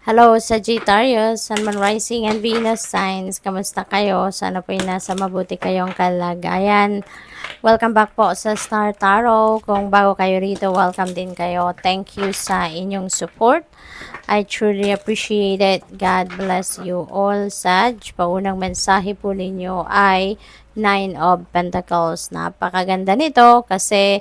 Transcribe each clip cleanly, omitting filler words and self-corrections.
Hello, Sagittarius, Sun, Moon, Rising, and Venus signs. Kamusta kayo? Sana po nasa mabuti kayong kalagayan. Welcome back po sa Star Tarot. Kung bago kayo rito, welcome din kayo. Thank you sa inyong support. I truly appreciate it. God bless you all, Sag. Paunang mensahe po ninyo ay Nine of Pentacles. Napakaganda nito kasi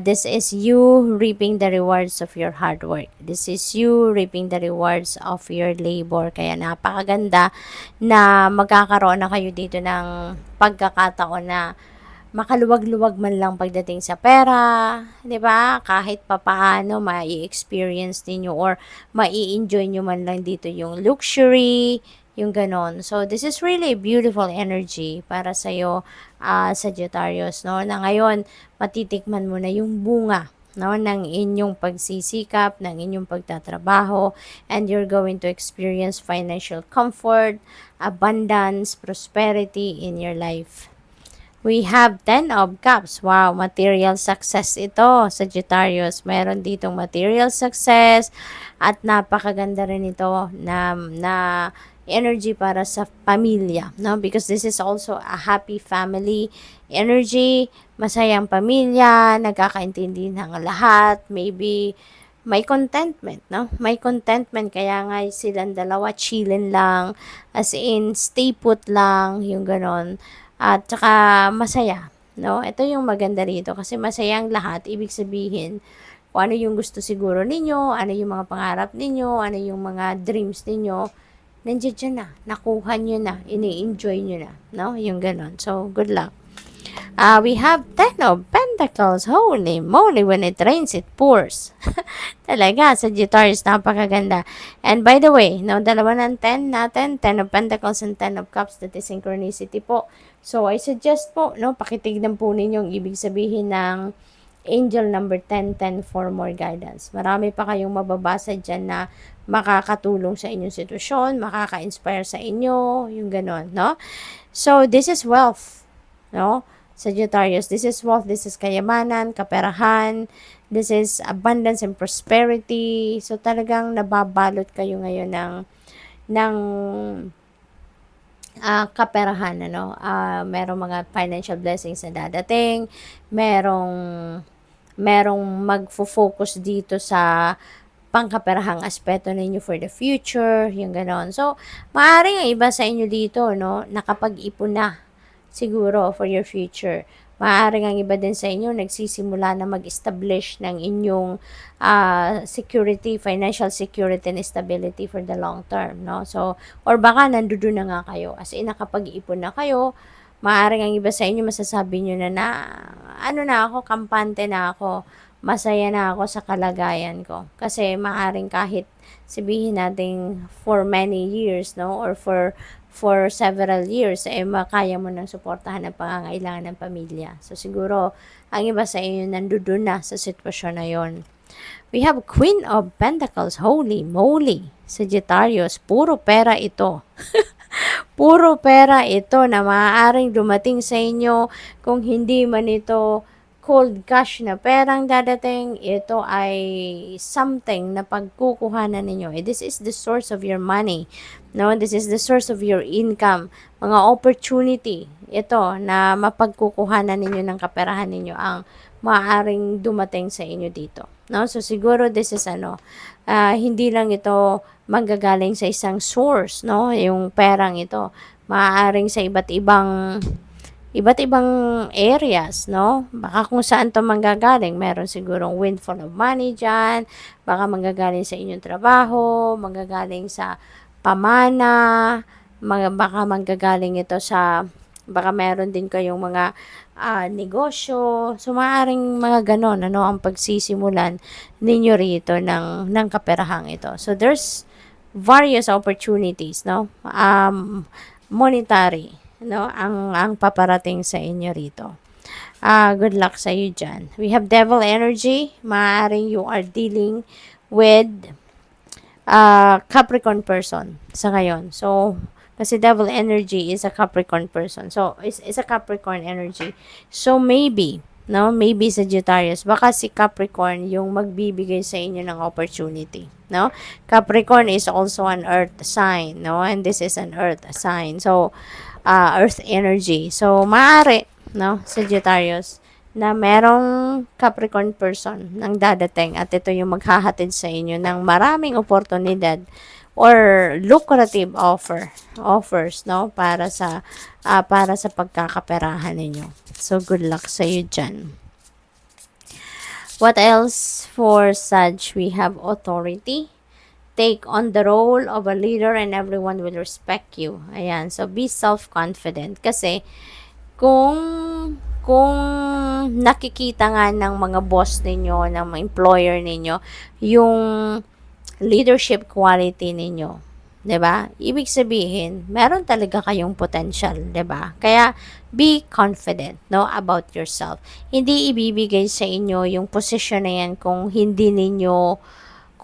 this is you reaping the rewards of your hard work. This is you reaping the rewards of your labor. Kaya napakaganda na magkakaroon na kayo dito ng pagkakataon na makaluwag-luwag man lang pagdating sa pera, 'di ba? Kahit papaano mai-experience niyo or mai-enjoy niyo man lang dito yung luxury, yung ganon. So this is really a beautiful energy para sa iyo, Sagittarius, no? Na ngayon matitikman mo na yung bunga, no, ng inyong pagsisikap, ng inyong pagtatrabaho, and you're going to experience financial comfort, abundance, prosperity in your life. We have 10 of Cups. Wow, material success ito, Sagittarius. Meron ditong material success at napakaganda rin ito na energy para sa pamilya, no? Because this is also a happy family energy, masayang pamilya, nagkakaintindi ng lahat, maybe may contentment, no? May contentment, kaya nga silang dalawa chillin lang, as in stay put lang, yung ganon. At saka masaya, no? Ito yung maganda rito kasi masayang lahat, ibig sabihin kung ano yung gusto siguro ninyo, ano yung mga pangarap ninyo, ano yung mga dreams ninyo, nandiyan dyan na, nakuha nyo na, ini-enjoy nyo na, no? Yung ganon. So, good luck. We have 10 of Pentacles. Holy moly, when it rains, it pours. Talaga, Sagittarius, napakaganda. And by the way, no, dalawa ng 10 natin, 10 of Pentacles and 10 of Cups, that is synchronicity po. So, I suggest po, no, pakitignan po ninyo yung ibig sabihin ng Angel number 1010 for more guidance. Marami pa kayong mababasa dyan na makakatulong sa inyong sitwasyon, makaka-inspire sa inyo, yung ganon, no? So, this is wealth, no? Sagittarius, this is wealth, this is kayamanan, kaperahan, this is abundance and prosperity. So, talagang nababalot kayo ngayon ng kaperahan, ano? Merong mga financial blessings na dadating, merong magfo-focus dito sa pangkaperahang aspeto ninyo for the future, yung ganon. So, maaaring ang iba sa inyo dito, no, nakapag-ipon na siguro for your future. Maaaring ang iba din sa inyo nagsisimula na mag-establish ng inyong security, financial security and stability for the long term, no? So, or baka nandoon na nga kayo, as in nakapag-ipon na kayo. Maaaring ang iba sa inyo masasabi nyo na ano na ako, kampante na ako, masaya na ako sa kalagayan ko. Kasi maaaring kahit sabihin natin for many years, no, or for several years, makaya mo nang suportahan ang pangangailangan ng pamilya. So, siguro, ang iba sa inyo nandoon na sa sitwasyon na yon. We have Queen of Pentacles. Holy moly, Sagittarius, puro pera ito. Puro pera ito na maaaring dumating sa inyo. Kung hindi man ito cold cash na perang dadating, ito ay something na pagkukuhanan ninyo. This is the source of your money. No, this is the source of your income. Mga opportunity ito na mapagkukuhanan ninyo ng kaperahan ninyo ang maaaring dumating sa inyo dito. No, so siguro this is hindi lang ito manggagaling sa isang source, no, yung perang ito. Maaaring sa iba't ibang areas, no? Baka kung saan to manggagaling, meron sigurong windfall of money dyan, baka manggagaling sa inyong trabaho, manggagaling sa pamana, baka manggagaling ito sa, baka meron din kayong mga negosyo. So, maaaring mga ganon, ang pagsisimulan ninyo rito ng kaperahang ito. So, there's various opportunities, no? Monetary, no, ang paparating sa inyo rito. Good luck sa iyo dyan. We have devil energy. Maaaring you are dealing with Capricorn person sa ngayon. So, kasi devil energy is a Capricorn person. So, it's a Capricorn energy. So, maybe no? Maybe Sagittarius, baka si Capricorn yung magbibigay sa inyo ng opportunity, no? Capricorn is also an earth sign, no? And this is an earth sign. So, earth energy. So, maaari, no, Sagittarius, na merong Capricorn person nang dadating at ito yung maghahatid sa inyo ng maraming oportunidad or lucrative offers, no, para sa pagkakaperahan ninyo. So, good luck sa iyo dyan. What else for Sag? We have authority. Take on the role of a leader and everyone will respect you. Ayan. So, be self-confident. Kasi, kung nakikita nga ng mga boss ninyo, ng mga employer ninyo, yung leadership quality ninyo, 'di ba? Ibig sabihin, meron talaga kayong potential, 'di ba? Kaya be confident, no, about yourself. Hindi ibibigay sa inyo yung position na yan kung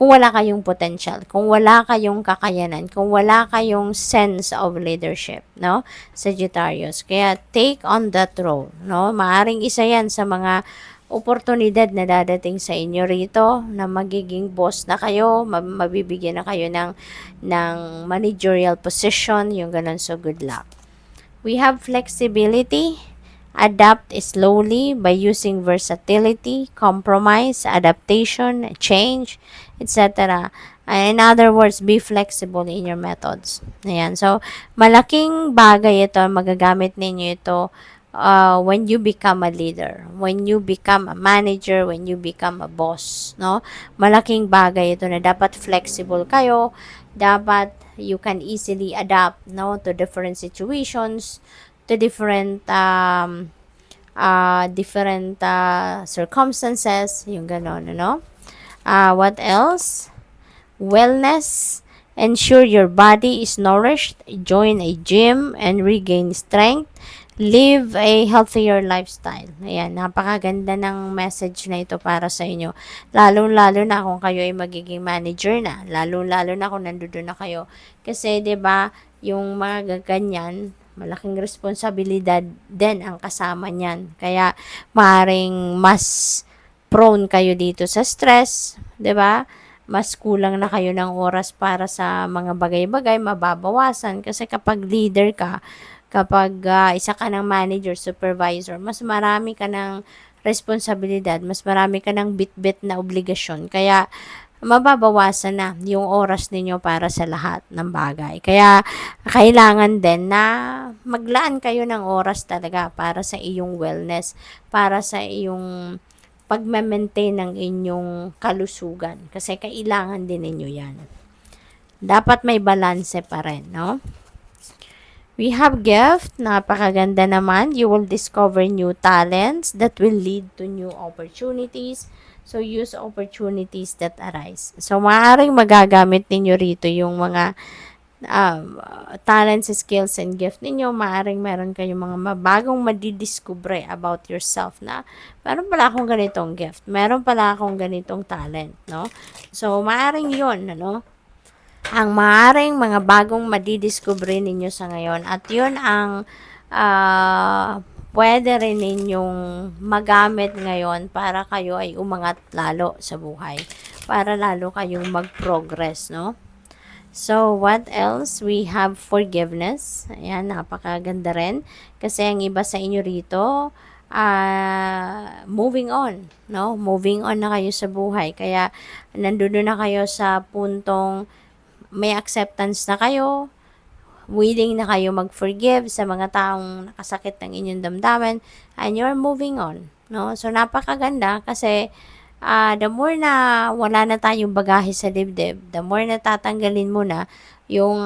wala kayong potential, kung wala kayong kakayanan, kung wala kayong sense of leadership, no? Sagittarius. Kaya take on that role, no? Maaring isa yan sa mga oportunidad na dadating sa inyo rito na magiging boss na kayo, mabibigyan na kayo ng managerial position, yung ganun. So, good luck. We have flexibility. Adapt slowly by using versatility, compromise, adaptation, change, etc. In other words, be flexible in your methods. Ayan. So, malaking bagay ito, magagamit ninyo ito when you become a leader, when you become a manager, when you become a boss, no? Malaking bagay ito na dapat flexible kayo, dapat you can easily adapt, no, to different situations, to different circumstances, yung ganon, ano? What else? Wellness. Ensure your body is nourished. Join a gym and regain strength. Live a healthier lifestyle. Ayan, napakaganda ng message na ito para sa inyo. Lalong-lalo na kung kayo ay magiging manager na. Lalong-lalo na kung nandoon na kayo. Kasi, 'di ba, yung mga ganyan, malaking responsibilidad din ang kasama niyan. Kaya, maaaring mas prone kayo dito sa stress, 'di ba? Mas kulang na kayo ng oras para sa mga bagay-bagay, mababawasan. Kasi kapag leader ka, kapag isa ka ng manager, supervisor, mas marami ka ng responsibilidad, mas marami ka ng bit-bit na obligasyon. Kaya, mababawasan na yung oras ninyo para sa lahat ng bagay. Kaya, kailangan din na maglaan kayo ng oras talaga para sa iyong wellness, para sa iyong pag-maintain ng inyong kalusugan. Kasi kailangan din ninyo yan. Dapat may balanse pa rin, no? We have gift. Napakaganda naman. You will discover new talents that will lead to new opportunities. So, use opportunities that arise. So, maaaring magagamit ninyo rito yung mga talents, skills, and gift ninyo. Maaaring meron kayong mga mabagong madidiscover about yourself na meron pala akong ganitong gift. Meron pala akong ganitong talent, no? So, maaaring yun, ano? Ang maaaring mga bagong madidiscover ninyo sa ngayon. At yun ang pwede rin ninyong magamit ngayon para kayo ay umangat lalo sa buhay. Para lalo kayong mag-progress, no? So, what else? We have forgiveness. Ayan, napakaganda rin. Kasi ang iba sa inyo rito, moving on, no? Moving on na kayo sa buhay. Kaya, nandoon na kayo sa puntong may acceptance na kayo, willing na kayo mag-forgive sa mga taong nakasakit ng inyong damdamin, and you're moving on, no? So, napakaganda kasi the more na wala na tayong bagahe sa dibdib, the more na tatanggalin mo na yung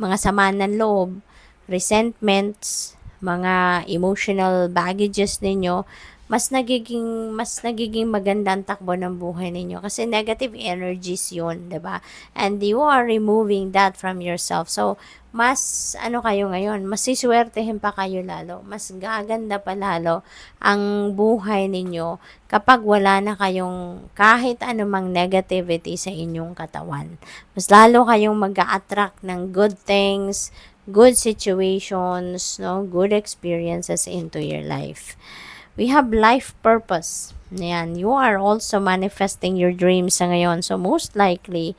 mga sama ng loob, resentments, mga emotional baggages ninyo, mas nagiging maganda ang takbo ng buhay ninyo kasi negative energies yun, 'di ba? And you are removing that from yourself. So, mas kayo ngayon, mas siswertehin pa kayo lalo, mas gaganda pa lalo ang buhay ninyo kapag wala na kayong kahit anumang negativity sa inyong katawan. Mas lalo kayong mag-a-attract ng good things, good situations, no, good experiences into your life. We have life purpose. Yan, you are also manifesting your dreams sa ngayon. So, most likely,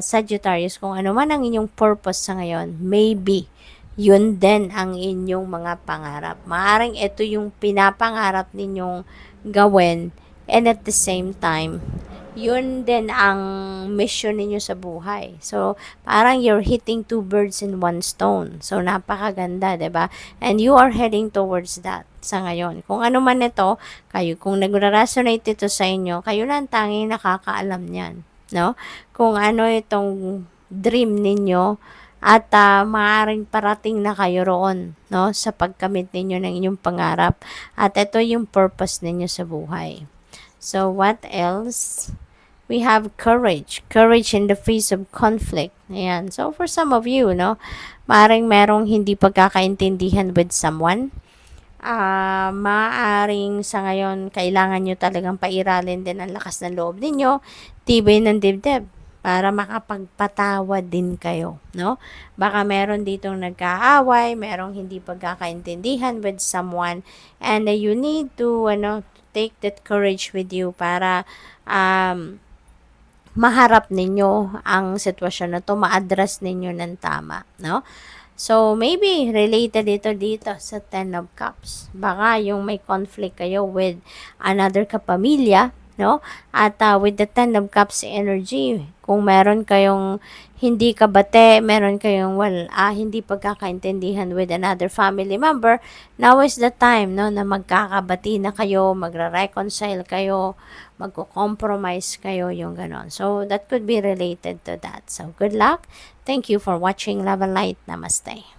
Sagittarius, kung ano man ang inyong purpose sa ngayon, maybe, yun din ang inyong mga pangarap. Maaring ito yung pinapangarap ninyong gawin, and at the same time, yun din ang mission ninyo sa buhay. So, parang you're hitting two birds in one stone. So, napakaganda, 'di ba? And you are heading towards that sa ngayon. Kung ano man ito, kayo, kung nag-resonate ito sa inyo, kayo lang tanging nakakaalam niyan, no? Kung ano itong dream ninyo, at maaaring parating na kayo roon, no, sa pagkamit ninyo ng inyong pangarap. At ito yung purpose ninyo sa buhay. So, what else? We have courage. Courage in the face of conflict. Ayan. So, for some of you, no, maaaring merong hindi pagkakaintindihan with someone. Maaaring sa ngayon, kailangan nyo talagang pairalin din ang lakas ng loob ninyo, tibay ng dibdib, para makapagpatawad din kayo, no? Baka meron ditong nagkaaway, merong hindi pagkakaintindihan with someone, and you need to, take that courage with you para maharap ninyo ang sitwasyon na to, ma-address ninyo ng tama, no? So, maybe related ito dito sa Ten of Cups. Baka yung may conflict kayo with another kapamilya, no? At with the Ten of Cups energy, kung meron kayong hindi kabate, meron kayong hindi pagkakaintindihan with another family member, now is the time, no, na magkakabati na kayo, magre-reconcile kayo, magko-compromise kayo, yung ganon. So, that could be related to that. So, good luck. Thank you for watching Love and Light. Namaste.